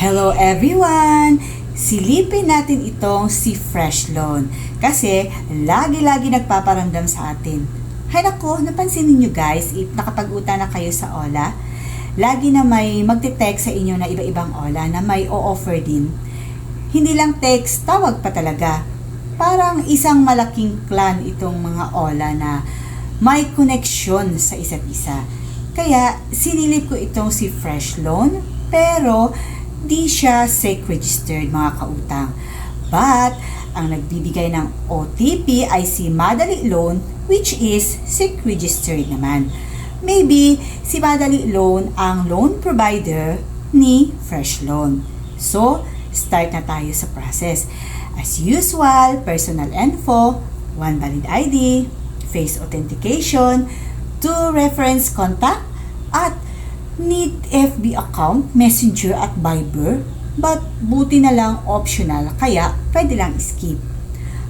Hello everyone! Silipin natin itong si Fresh Loan kasi lagi-lagi nagpaparamdam sa atin. Hay nako, napansin niyo guys, if nakapag-utang na kayo sa Ola, lagi na may magte-text sa inyo na iba-ibang Ola na may o-offer din. Hindi lang text, tawag pa talaga. Parang isang malaking clan itong mga Ola na may connection sa isa't isa. Kaya sinilip ko itong si Fresh Loan, pero di siya SEC registered mga kautang. But ang nagbibigay ng OTP ay si Madali Loan, which is SEC registered naman. Maybe si Madali Loan ang loan provider ni Fresh Loan. So, start na tayo sa process. As usual, personal info, one valid ID, face authentication, two reference contact, at need FB account, Messenger at Viber, but buti na lang optional, kaya pwede lang skip.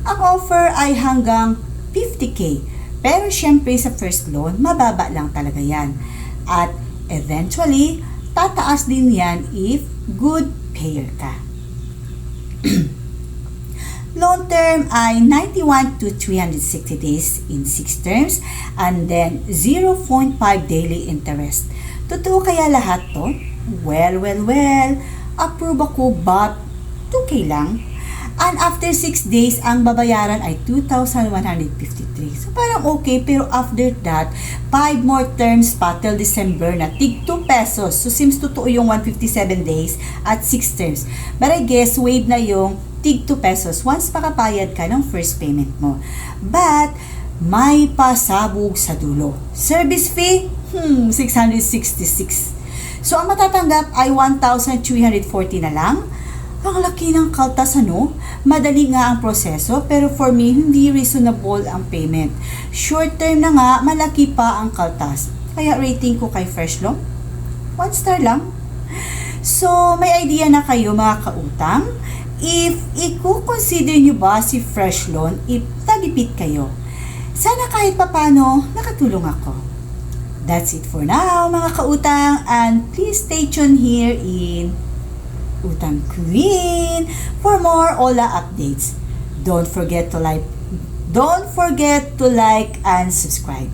Ang offer ay hanggang 50k, pero syempre sa first loan, mababa lang talaga yan. At eventually, tataas din yan if good payer ka. Loan term ay 91 to 360 days in 6 terms and then 0.5 daily interest. Totoo kaya lahat to? Well, approve ako but 2K lang. And after 6 days, ang babayaran ay 2,153. So parang okay, pero after that, 5 more terms pa till December na tig 2 pesos. So seems totoo yung 157 days at 6 terms. But I guess, wave na yung tig 2 pesos once makapayad ka ng first payment mo. But may pasabog sa dulo. Service fee? 666. So, ang matatanggap ay 1,340 na lang. Ang laki ng kaltas, ano? Madali nga ang proseso, pero for me, hindi reasonable ang payment. Short term na nga, malaki pa ang kaltas. Kaya rating ko kay Fresh Loan, 1 star lang. So, may idea na kayo mga kautang? If i-consider nyo ba si Fresh Loan, if tagipit kayo, sana kahit papano nakatulong ako. That's it for now mga kautang, and please stay tuned here in Utang Queen for more Ola updates. Don't forget to like and subscribe.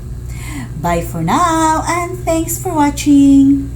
Bye for now and thanks for watching.